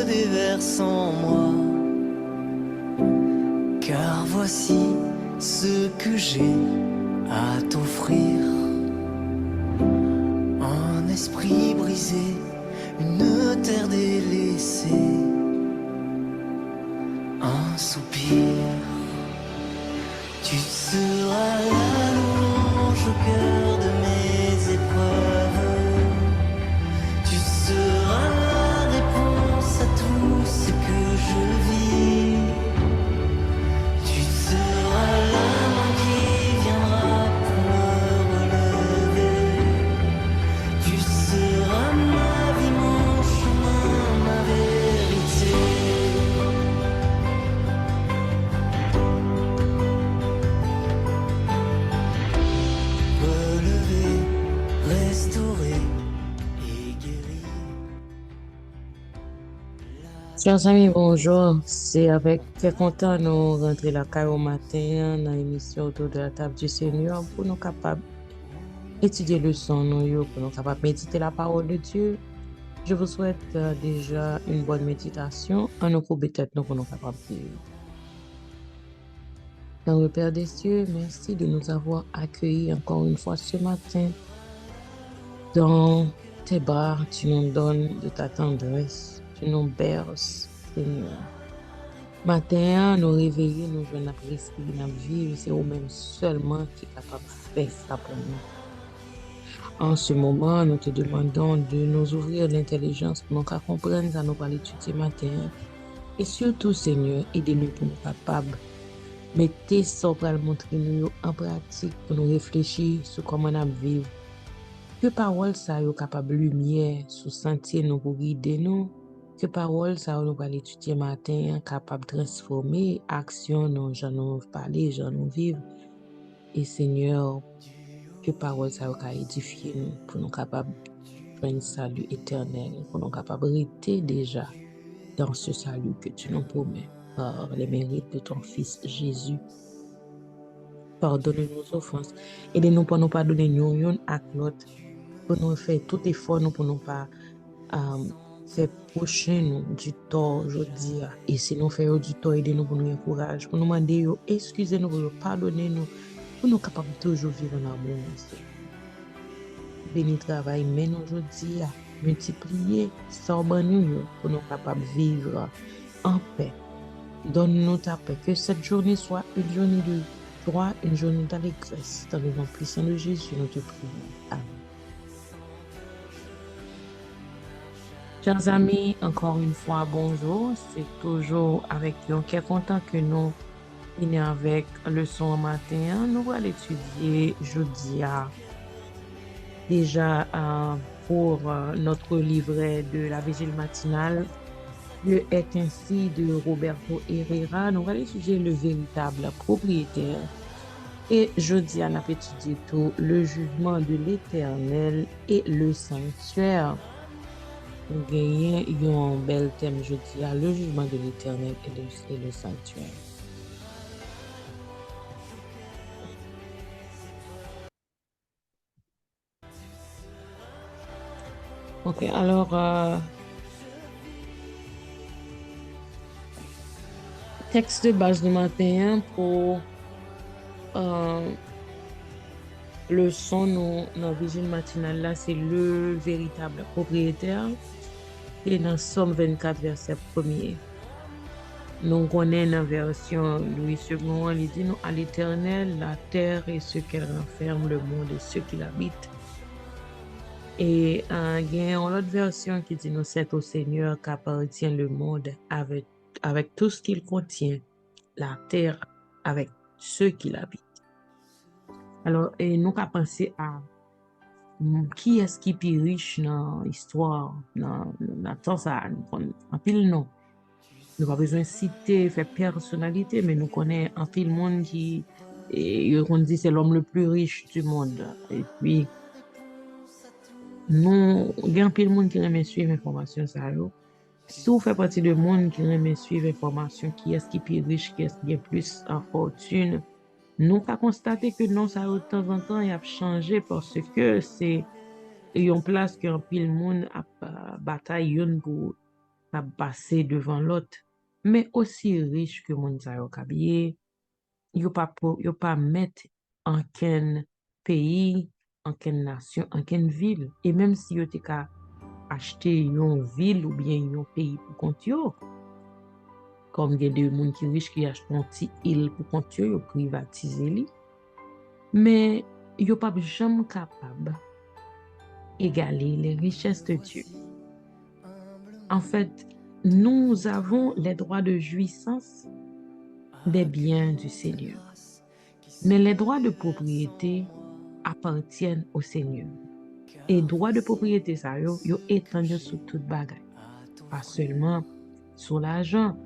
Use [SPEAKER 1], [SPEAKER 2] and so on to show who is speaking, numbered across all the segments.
[SPEAKER 1] déverse en moi. Car voici ce que j'ai à t'offrir. Un esprit brisé, une terre délaissée, un soupir. Tu seras la louange au cœur de mes épreuves. Tu seras la réponse à tout ce que je vis. Tu seras la main qui viendra pour me relever. Tu seras ma vie, mon chemin, ma vérité. Relever, restaurer et guérir.
[SPEAKER 2] Chers amis, bonjour. C'est avec très content nous rentrer la caille au matin dans l'émission autour de la table du Seigneur pour nous capables d'étudier le son, nous, pour nous capables méditer la parole de Dieu. Je vous souhaite déjà une bonne méditation en nous couper tête nous pour nous capables de vivre. Dans le Père des cieux, merci de nous avoir accueillis encore une fois ce matin. Dans tes bras, tu nous donnes de ta tendresse, tu nous berces, Seigneur. Matin, nous réveiller, nous jouons notre esprit, notre vie, c'est vous-même seulement qui est capable de faire ça pour nous. En ce moment, nous te demandons de nous ouvrir l'intelligence pour nous comprendre à nous parler étudier matin. Et surtout, Seigneur, aidez-nous pour nous capables. Mettez ça pour le montrer nous en pratique, pour nous réfléchir sur comment nous vivre. Que parole ça est capable de lumière sur sentier nous pour guider nous. Que parole ça nous va l'étudier matin capable de transformer action nous j'en nous parler j'en nous vivre et Seigneur que parole ça va édifier nous pour nous capable de un salut éternel pour nous capable de rester déjà dans ce salut que tu nous promets par les mérites de ton fils Jésus. Pardonne nos offenses aidez-nous pour nous pardonner nous à l'autre pour nous faire tout effort nous pour nous pas faire prochain nous du tort aujourd'hui et si nous faisons du tort aidez-nous pour nous encourager pour nous demander excusez-nous pour nous pardonner nous pour nous capables de toujours vivre en amour béni travail mais nous aujourd'hui multiplier sans nous pour nous capables de vivre en paix. Donne-nous ta paix que cette journée soit une journée de joie, une journée d'allégresse dans le nom puissant de Jésus nous te prions. Amen. Chers amis, encore une fois, bonjour. C'est toujours avec un cœur content que nous venons avec le son matin. Nous allons étudier jeudi déjà pour notre livret de la vigile matinale. Le est ainsi de Roberto Herrera. Nous allons étudier le véritable propriétaire. Et jeudi, on a étudié tout le jugement de l'Éternel et le sanctuaire. Nous gagnons un bel thème jeudi à le jugement de l'Éternel et le sanctuaire. Ok, alors, texte de base du matin pour le son dans la vigile matinale là, c'est le véritable propriétaire. Et dans Somme 24, verset 1er. Nous connaissons la version Louis II, il dit nous à l'Éternel, la terre et ce qu'elle renferme, le monde et ceux qui l'habitent. Et il y a une autre version qui dit nous c'est au Seigneur qu'appartient le monde avec tout ce qu'il contient, la terre avec ceux qui l'habitent. Alors, et nous avons pensé à qui est-ce qui est plus riche dans l'histoire, dans temps ça, en pile non. Nous pas besoin de citer, faire personnalité, mais nous connaissons un pile monde qui, et on dit c'est l'homme le plus riche du monde. Et puis, nous, il y a un pile monde qui aime suivre l'information ça. Si vous faites partie de monde qui aime suivre l'information, qui est-ce qui est plus riche, qui est-ce qui est plus en fortune, nous avons constaté que non, ça de temps en temps, il a changé parce que c'est une place qu'un pile monde a bataille pour ka passer devant l'autre, mais aussi riche que moun sa yo kabye, yo pa mettre en ken pays, en ken nation, en ken ville. Et même si yo te ka acheter une ville ou bien un pays pour compte yo, comme il y a des gens qui riches qui achètent une petite île pour compte yo, yo privatiser li. Mais yo pas jamais capable égaler les richesses de Dieu. En fait, nous avons les droits de jouissance des biens du Seigneur. Mais les droits de propriété appartiennent au Seigneur. Et droits de propriété, ça, yo étendus sur toute bagaille. Pas seulement sur l'argent,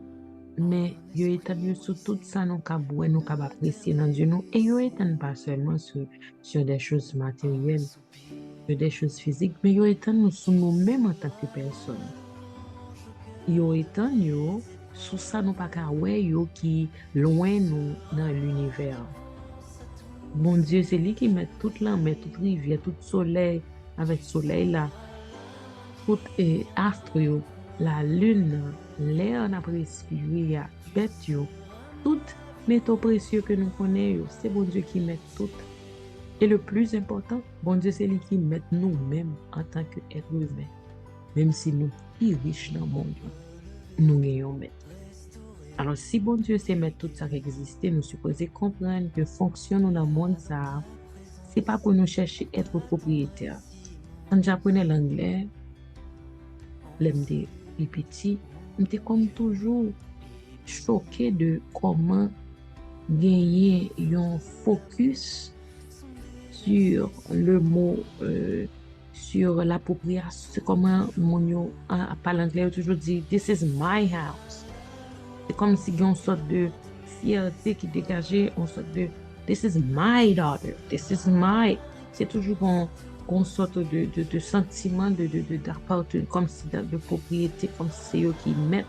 [SPEAKER 2] mais yo étendus sur tout ça, nous kaboué, nous kab apprécier dans Dieu nous. Et yo étendus pas seulement sur des choses matérielles, sur des choses physiques, mais yo étendus sur nous-mêmes en tant que personnes. Yo étendus sur ça, nous pas ka ouais, yo qui loin nous dans l'univers. Bon Dieu, c'est lui qui met toute la mer, toute rivière, tout soleil, avec soleil là, tout astre, la lune, l'air n'a respiré, bête, tout métaux précieux que nous connaissons, c'est bon Dieu qui met tout. Et le plus important, bon Dieu, c'est lui qui met nous-mêmes en tant qu'êtres humains. Même si nous sommes riches dans le monde, nous gagnons mettre. Alors, si bon Dieu sait mettre tout ça qui existe, nous supposons comprendre que fonctionne dans le monde, ça, c'est pas pour nous chercher à être propriétaire. Quand j'apprenais l'anglais, j'étais petit, j'étais comme toujours choqué de comment gagner un focus sur le mot, sur l'appropriation, comment mon parle anglais toujours dit, this is my house. C'est comme si il y a une sorte de fierté qui dégageait, une sorte de this is my daughter, this is my. C'est toujours une sorte de sentiment d'appartenance, comme si de propriété, comme si c'est eux qui mettent.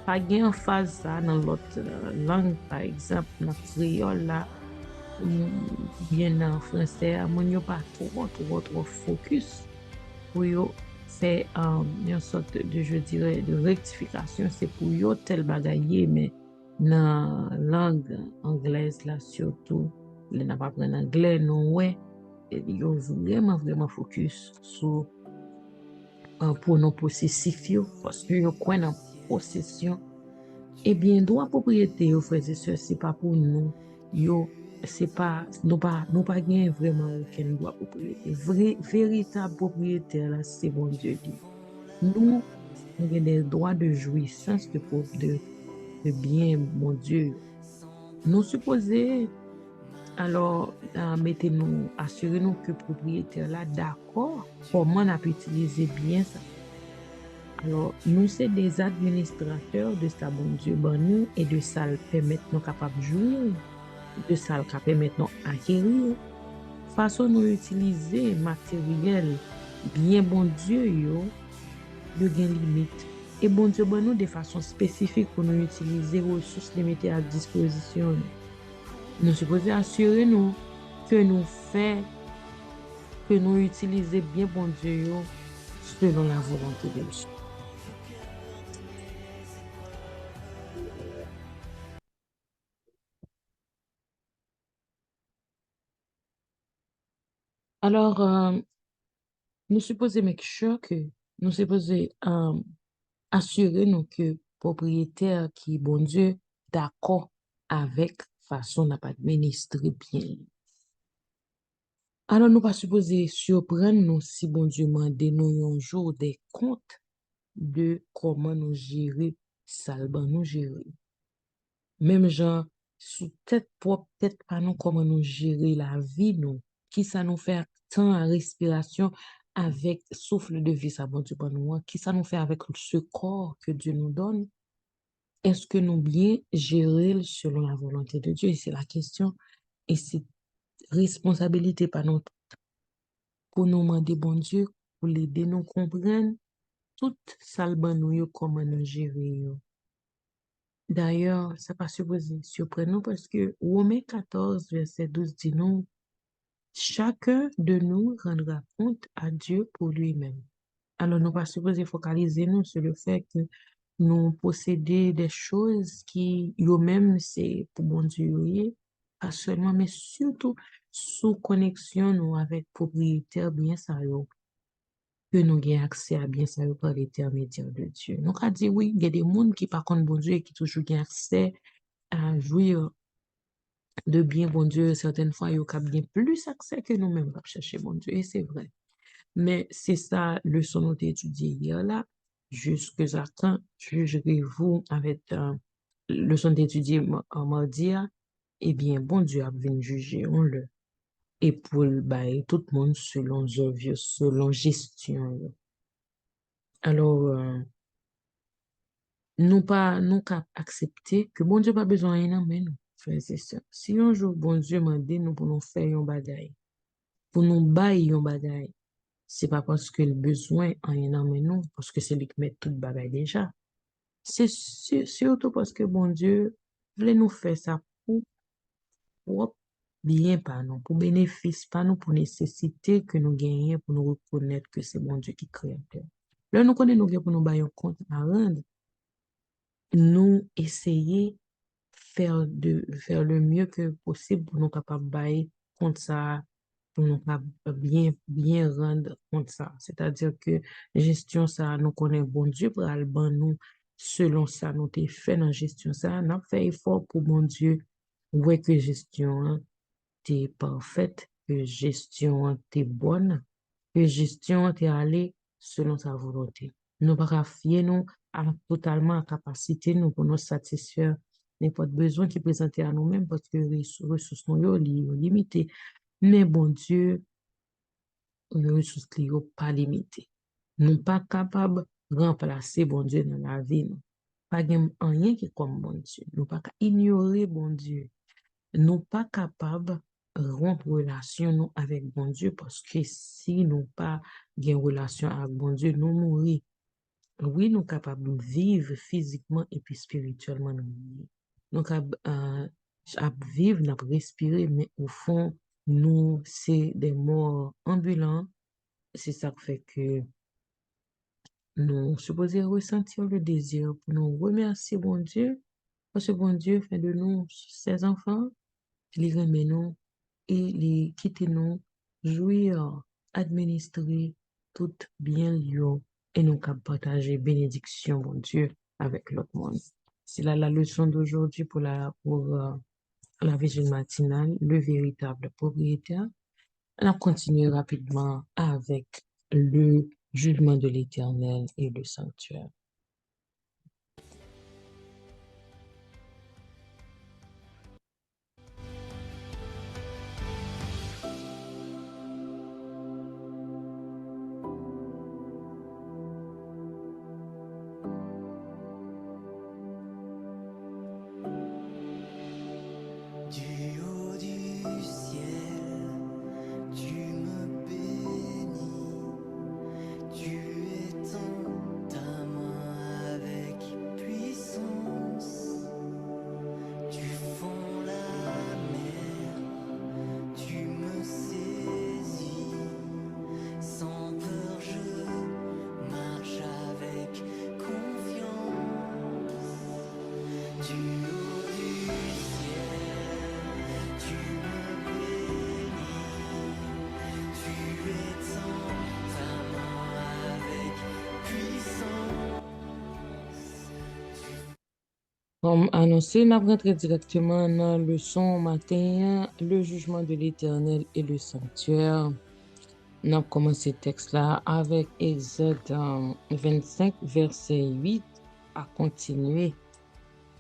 [SPEAKER 2] Pas gain en phase ça dans l'autre langue, par exemple, dans le créole là, bien en français, on n'y a pas trop focus pour faire une sorte de, je dirais, de rectification. C'est pour yo tel bagaille, mais dans la langue anglaise là, surtout, les n'a pas appris anglais, non, ouais, yo vraiment focus sur pour nos possessifs, parce que yo croient dans possession. Eh bien, droit propriété, yo frères et sœurs, c'est pas pour nous. Yo, c'est pas, nous pas gain vraiment aucun droit propriété. Véritable propriétaire, là, c'est bon Dieu dit. Nous avons des droits de jouissance de bien, mon Dieu. Nous supposons, alors, mettez-nous, assurez-nous que le propriétaire là, d'accord, comment on a pu utiliser bien ça. Alors, nous sommes des administrateurs de ça, bon Dieu, bon nous, et de ça le permettre nous capables de jouir, de ça le permettre nous acquérir. Façon nous utiliser matériel, bien bon Dieu, yo gain limite. Et bon Dieu, bon nous, de façon spécifique pour nous utiliser ressources limitées à disposition. Nous supposons assurer nous que nous utilisons bien bon Dieu, yo, selon la volonté de Dieu. Alors, nous supposons make sure que nous supposons assurer nous que propriétaire qui est bon Dieu d'accord avec façon n'a pas administrer bien. Alors, nous pas supposés surprendre nous si bon Dieu mande nous un jour des comptes de comment nous gérer ça, nous gérer. Même genre, sous tête propre, tête pas nous, comment nous gérer la vie, nous, qui ça nous fait tant à respiration avec souffle de vie, ça bon Dieu pour nous, qui ça nous fait avec ce corps que Dieu nous donne. Est-ce que nous bien gérer selon la volonté de Dieu? Et c'est la question. Et c'est responsabilité par nous pour nous demander bon Dieu, pour l'aider nous comprendre tout ça nous comment nous gérer. D'ailleurs, ça pas supposé surprenant parce que Romains 14, verset 12 dit nous, chacun de nous rendra compte à Dieu pour lui-même. Alors, nous pas supposé focaliser nous sur le fait que nous posséder des choses qui, eux-mêmes, c'est pour bon Dieu, oui, pas seulement, mais surtout sous connexion nous avec propriétaire bien ça, yo, que nous avons accès à bien ça yo par l'intermédiaire de Dieu. Donc, a dit oui, il y a des gens qui, par contre, bon Dieu, et qui toujours ont accès à jouir de bien, bon Dieu, certaines fois, ils ont bien plus accès que nous-mêmes à chercher, bon Dieu, et c'est vrai. Mais c'est ça, leçon nous étudiée hier là, jusque à quand jugerez-vous avec leçon d'étudier en mardi, eh bien, bon Dieu a venu juger, on le. Et pour le bail, tout le monde selon œuvre, selon gestion. Yo. Alors, nous qu'à accepter que bon Dieu pas besoin de rien, mais nous, frères et sœurs. Si un jour, bon Dieu m'a dit, nous pour nous faire un bagaille, pour nous bailler un bagaille, c'est pas parce que le besoin en rien, mais non, parce que c'est lui qui met tout le bagaille déjà. C'est surtout parce que bon Dieu voulait nous faire ça pour propre bien par nous, pour bénéfice par nous, pour nécessité que nous gagnons, pour nous reconnaître que c'est bon Dieu qui crée. Là, nous connaissons nous pour nous bailler un compte à rendre, nous essayer faire le mieux que possible pour nous capables bailler contre ça, pour nous capables bien rendre compte ça. C'est-à-dire que gestion ça, nous connaissons bon Dieu pour aller ban nous selon ça, nous t'es fait dans gestion ça, nous fait effort pour bon Dieu, ouais que gestion t'es parfaite, que gestion t'es bonne, que gestion t'es allée selon sa volonté. Nous pas fier nous à totalement à capacité nous pour nous satisfaire n'importe besoin qui présentait à nous-mêmes parce que les ressources nous yo limitées. Mais bon Dieu, les ressources qui sont pas limitées. Nous pas capables de remplacer bon Dieu dans la vie. Nous. Pas rien qui est comme bon Dieu. Nous pas ignorer bon Dieu. Nous pas capables de rompre relation nous avec bon Dieu parce que si nous pas une relation avec bon Dieu, nous mourons. Oui, nous sommes capables de vivre physiquement et puis spirituellement. Nous sommes capables de vivre, de respirer, mais au fond, nous, c'est des morts ambulants. C'est ça qui fait que nous supposons ressentir le désir pour nous remercier bon Dieu, parce que bon Dieu fait de nous ses enfants, il remet nous et il quitte nous, jouir, administrer tout bien lieu et nous capable partager bénédiction, bon Dieu, avec l'autre monde. C'est là la leçon d'aujourd'hui pour la vigile matinale, le véritable propriétaire. On continue rapidement avec le jugement de l'Éternel et le sanctuaire.
[SPEAKER 1] Du haut du ciel, tu me bénis, tu étends ta main avec puissance, tu fonds la mer, tu me saisis, sans peur je marche avec confiance. Du haut du ciel, tu me bénis, tu étends ta main avec puissance.
[SPEAKER 2] Comme annoncé, nous rentrons directement dans le leçon matin, le jugement de l'Éternel et le sanctuaire. Nous avons commencé le texte là avec Exode 25, verset 8 à continuer.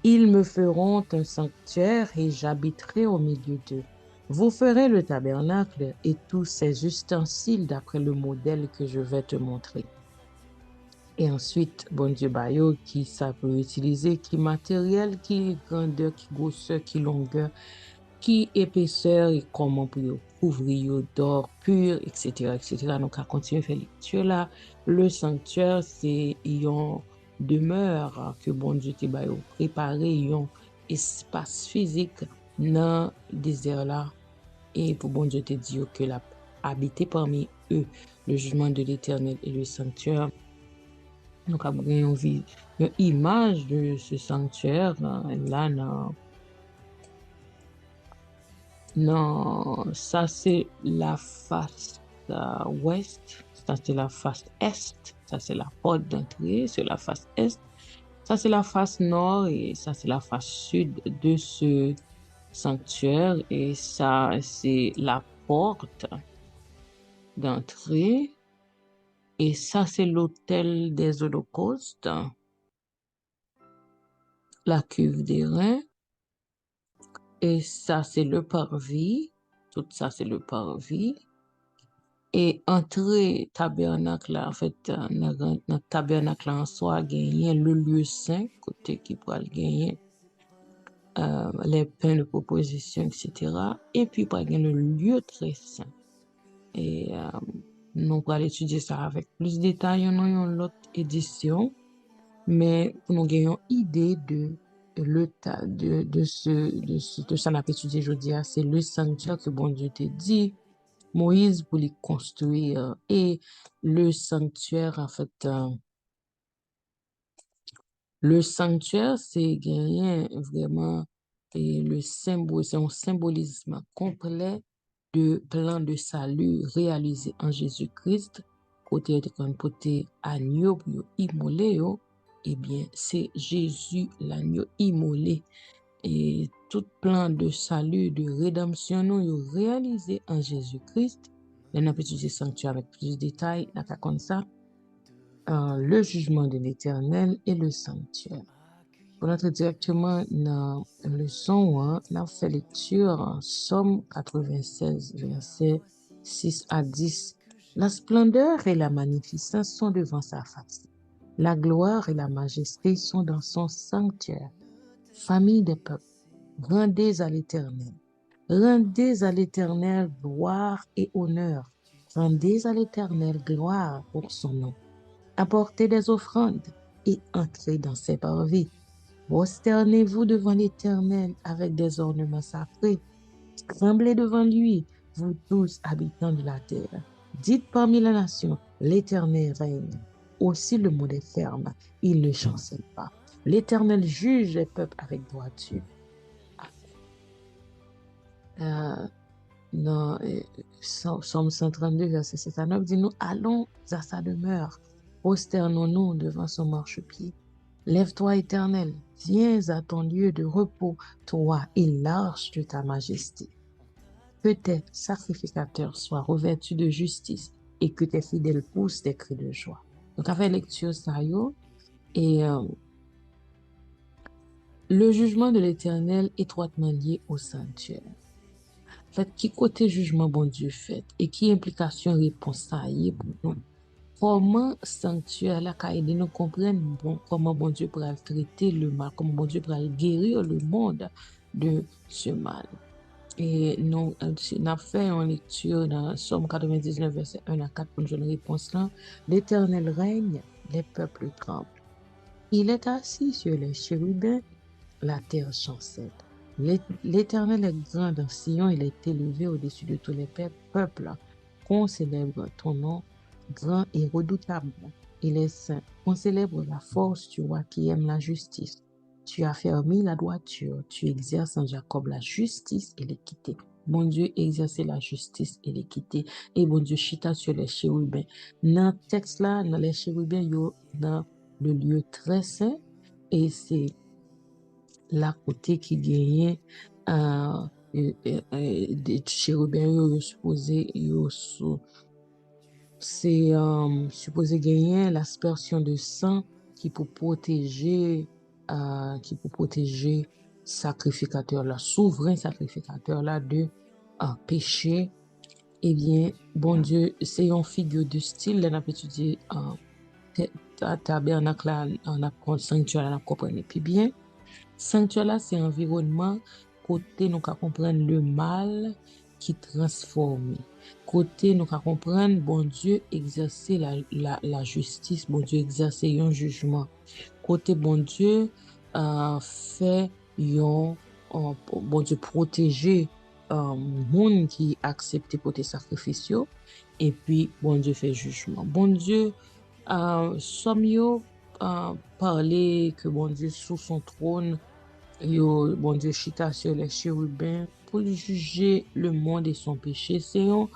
[SPEAKER 2] Ils me feront un sanctuaire et j'habiterai au milieu d'eux. Vous ferez le tabernacle et tous ses ustensiles d'après le modèle que je vais te montrer. Et ensuite, bon Dieu, bayo, qui ça peut utiliser, qui matériel, qui grandeur, qui grosseur, qui longueur, qui épaisseur et comment pour couvrir d'or pur, etc., etc. Donc, à continuer à faire lecture là. Le sanctuaire, c'est une demeure que bon Dieu t'a préparé, un espace physique dans le désert là. Et pour bon Dieu te dire que la habiter parmi eux. Le jugement de l'Éternel et le sanctuaire. Nous avons une image de ce sanctuaire là non, ça c'est la face ouest, ça c'est la face est, ça c'est la porte d'entrée, c'est la face est, ça c'est la face nord et ça c'est la face sud de ce sanctuaire et ça c'est la porte d'entrée et ça c'est l'autel des holocaustes, la cuve des reins et ça c'est le parvis, tout ça c'est le parvis. Et entrer tabernacle là, en fait, dans tabernacle en soi, gagner le lieu saint, côté qui pourra gagner les pains de proposition, etc. Et puis, pour gagner le lieu très saint. Et nous pourrons étudier ça avec plus de détails dans l'autre édition. Mais pour nous gagner une idée de ce ça n'a pas étudié aujourd'hui, c'est le sanctuaire que bon Dieu t'a dit. Moïse pour les construire et le sanctuaire, en fait, le sanctuaire, c'est gagner vraiment et le symbole, c'est un symbolisme complet de plan de salut réalisé en Jésus-Christ. Côté agneau pour immoler, eh bien, c'est Jésus l'agneau immolé. Et tout plan de salut, de rédemption, nous réalisé en Jésus-Christ. On a étudié sanctuaire avec plus de détails, comme ça, le jugement de l'Éternel et le sanctuaire. Pour entrer directement dans la leçon, on a fait lecture en Somme 96, versets 6 à 10. La splendeur et la magnificence sont devant sa face. La gloire et la majesté sont dans son sanctuaire. Famille des peuples, rendez à l'Éternel. Rendez à l'Éternel gloire et honneur. Rendez à l'Éternel gloire pour son nom. Apportez des offrandes et entrez dans ses parvis. Prosternez-vous devant l'Éternel avec des ornements sacrés. Tremblez devant lui, vous tous habitants de la terre. Dites parmi les nations, l'Éternel règne. Aussi le monde est ferme, il ne chancelle pas. L'Éternel juge les peuples avec droiture. Dans Somme 132, verset 7 à 9, dit nous allons à sa demeure, prosternons-nous devant son marchepied. Lève-toi, Éternel, viens à ton lieu de repos, toi et l'arche de ta majesté. Que tes sacrificateurs soient revêtus de justice et que tes fidèles poussent des cris de joie. Donc, avec lecture ça et le jugement de l'Éternel étroitement lié au sanctuaire. En fait, qui côté jugement bon Dieu fait et qui implication réponse ça y est pour nous. Comment sanctuaire là qu'a aidé nous comprendre comment bon Dieu pourra traiter le mal, comment bon Dieu pourra guérir le monde de ce mal. Et nous avons fait une lecture dans Somme 99, verset 1 à 4 pour nous donner une réponse là. L'Éternel règne, les peuples tremblent. Il est assis sur les chérubins, la terre chancelle. L'Éternel est grand dans Sion, il est élevé au-dessus de tous les peuples. Qu'on célèbre ton nom, grand et redoutable. Il est saint. On célèbre la force du roi qui aime la justice. Tu as fermé la droiture, tu exerces en Jacob la justice et l'équité. Bon Dieu exerce la justice et l'équité. Et bon Dieu chita sur les chérubins. Dans le texte là, dans les chérubins, il y a dans le lieu très saint. Et c'est la côté qui gagnait des chérubins supposé c'est supposé gagner l'aspersion de sang qui pour protéger sacrificateur là, souverain sacrificateur là de péché. Eh bien, bon Dieu, c'est une figure de style, là, on a étudié tabernacle là, on a sanctuaire, on a compris. Puis bien, sanctuaire là, c'est environnement côté nous comprendre le mal qui transforme. Côté nous comprendre bon Dieu exercer la justice, bon Dieu exercer un jugement. Côté bon Dieu fait bon Dieu protéger monde qui accepte pour tes sacrifices et puis bon Dieu fait jugement. Bon Dieu somme yo parler que bon Dieu sous son trône yo bon Dieu chita sur les chérubins pour juger le monde et son péché. C'est une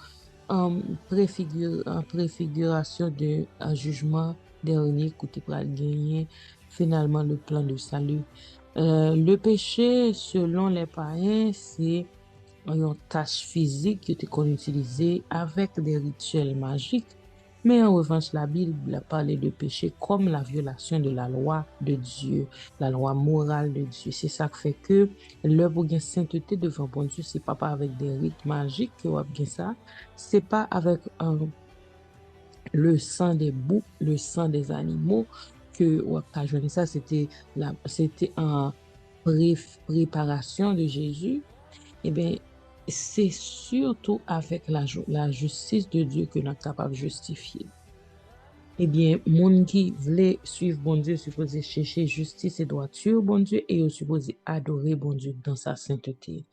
[SPEAKER 2] préfiguration de un jugement dernier côté pour gagner finalement le plan de salut. Le péché, selon les païens, c'est une tâche physique qui était qu'on utilisait avec des rituels magiques. Mais en revanche, la Bible a parlé de péché comme la violation de la loi de Dieu, la loi morale de Dieu. C'est ça qui fait que l'œuvre de sainteté devant bon Dieu, c'est pas avec des rites magiques que vous avez ça, c'est pas avec le sang des boucs, le sang des animaux que vous avez ça, c'était en préparation de Jésus. Eh bien, c'est surtout avec la justice de Dieu que nous sommes capables de justifier. Eh bien, monde qui voulait suivre bon Dieu supposé chercher justice et droiture, bon Dieu, et supposé adorer bon Dieu dans sa sainteté.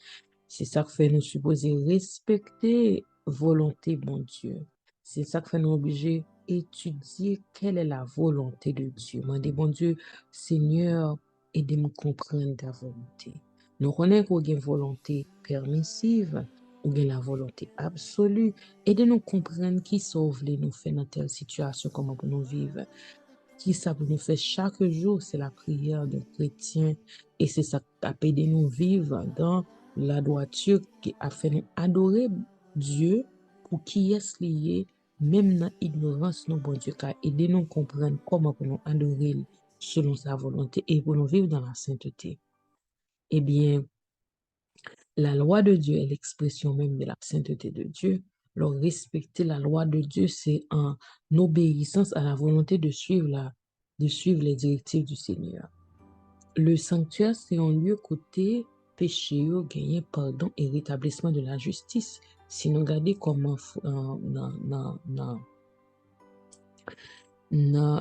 [SPEAKER 2] C'est ça qui fait nous supposer respecter volonté bon Dieu. C'est ça qui fait nous obliger étudier quelle est la volonté de Dieu. Mandez bon Dieu, Seigneur, aidez-moi comprendre ta volonté. Nous connaissons qu'on a une volonté permissive ou bien la volonté absolue. Aidez-nous comprendre qui sauve les nous fait dans telle situation, comment pour nous vivre. Qui ça pour nous faire chaque jour, c'est la prière d'un chrétien et c'est ça qui a aidé nous vivre dans la droiture qui a fait nous adorer Dieu pour qui est lié, même dans l'ignorance, nous, bon Dieu, qui a aidé nous comprendre comment pour nous adorer selon sa volonté et pour nous vivre dans la sainteté. Eh bien, la loi de Dieu est l'expression même de la sainteté de Dieu. Alors, respecter la loi de Dieu, c'est en obéissance à la volonté de suivre les directives du Seigneur. Le sanctuaire, c'est un lieu côté péché, gagner pardon et rétablissement de la justice. Si nous regardons comment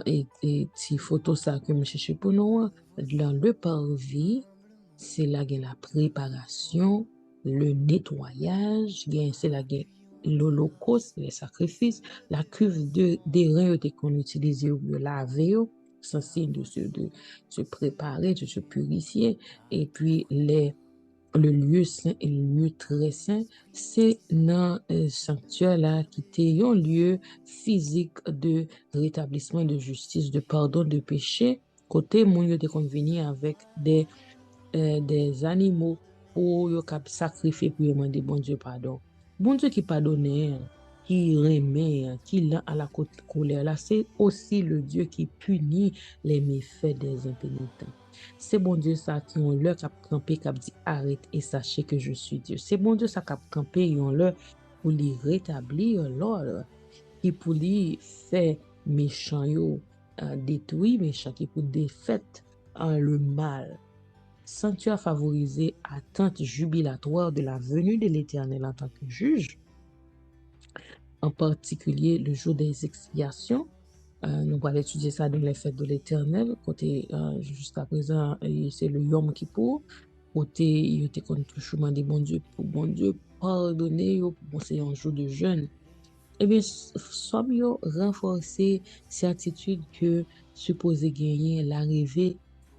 [SPEAKER 2] et si photo ça que je cherche pour nous, dans le parvis, c'est là que la préparation, le nettoyage, c'est là que l'holocauste, les sacrifices, la cuve des reins qu'on utilise pour laver, censé de se préparer, de se purifier, et puis le lieu saint et le lieu très saint, c'est dans le sanctuaire là qui était un lieu physique de rétablissement de justice, de pardon de péché. Côté moun yo te convenu avec des animaux pour yo k'ap sacrifier pour demander bon Dieu pardon. Bon Dieu qui pardonne, qui remet, qui l'a à la colère là, c'est aussi le Dieu qui punit les méfaits des impénitents. C'est bon Dieu ça qui ont l'heure qui a campé, qui a dit arrête et sachez que je suis Dieu. C'est bon Dieu ça qui a campé, ils ont l'heure pour les rétablir l'ordre, qui pour les faire méchant yo détruit, méchant qui pour défaite le mal. Sanctuaire favorisé attente jubilatoire de la venue de l'Éternel en tant que juge, en particulier le jour des expiations. Nous allons étudier ça dans les fêtes de l'Éternel. Côté jusqu'à présent, c'est le Yom Kippour. Côté, il était contre le chemin des bon Dieu pour bon Dieu pardonner. Bon, c'est un jour de jeûne. Eh bien, sommes renforcer certitude que supposé gagner l'arrivée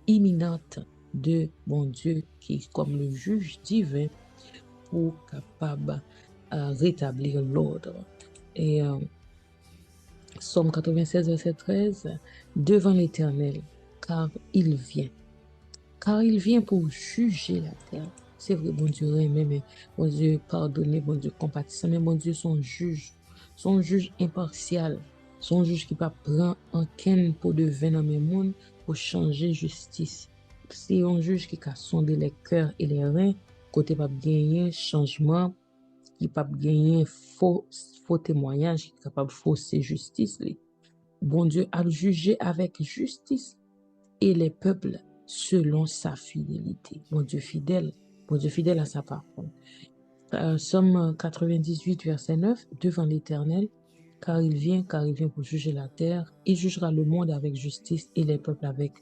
[SPEAKER 2] imminente de bon Dieu qui est comme le juge divin pour capable rétablir l'ordre. Et Somme 96, verset 13, devant l'Éternel, car il vient pour juger la terre. C'est vrai, bon Dieu aimé, mais bon Dieu pardonné, bon Dieu compatissant, mais bon Dieu son juge impartial, son juge qui ne prend aucun pot de vin dans le monde pour changer justice. C'est un juge qui a sondé les cœurs et les reins, côté pas gagner changement, qui pas gagner faux témoignage, qui est capable de fausser justice. Bon Dieu a jugé avec justice et les peuples selon sa fidélité. Bon Dieu fidèle à sa parole. Somme 98, verset 9, devant l'Éternel, car il vient pour juger la terre, il jugera le monde avec justice et les peuples avec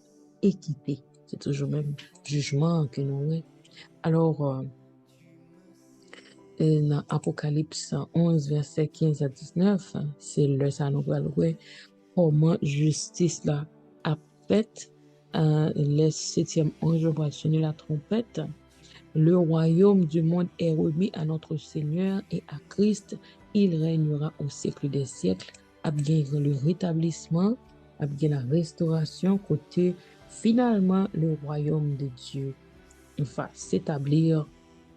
[SPEAKER 2] équité. C'est toujours le même jugement que nous avons. Alors, dans Apocalypse 11, verset 15 à 19, c'est là ça nous va voir comment justice là a fait. Le septième ange va sonner la trompette. Le royaume du monde est remis à notre Seigneur et à Christ. Il régnera au siècle des siècles. A bien le rétablissement, a bien la restauration, côté finalement le royaume de Dieu va s'établir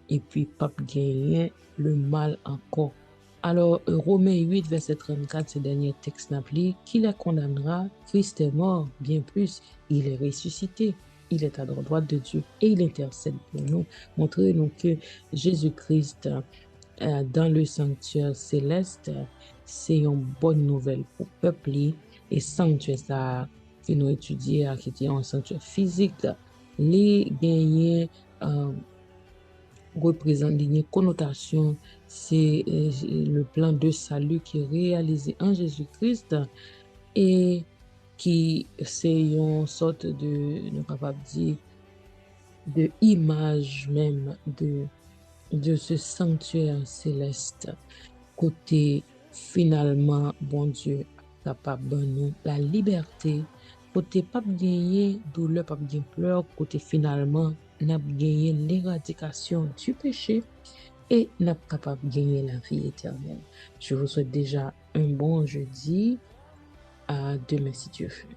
[SPEAKER 2] et puis pas gagner le mal encore. Alors, Romains 8, verset 34, ce dernier texte n'applique, qui la condamnera? Christ est mort, bien plus, il est ressuscité, il est à la droite de Dieu et il intercède pour nous. Montrez-nous que Jésus-Christ, dans le sanctuaire céleste, c'est une bonne nouvelle pour le peuple et sanctuaire ça que nous étudions, qui est un sanctuaire physique, les gagnants représente une connotation, c'est le plan de salut qui est réalisé en Jésus-Christ et qui c'est une sorte de, nous capable dire, de image même de ce sanctuaire céleste. Côté finalement, bon Dieu capable de nous la liberté. Côté pas gagner douleur, pas gagner pleurs. Côté finalement, n'a gagné l'éradication du péché et n'a capable de gagner la vie éternelle. Je vous souhaite déjà un bon jeudi. À demain si Dieu veut.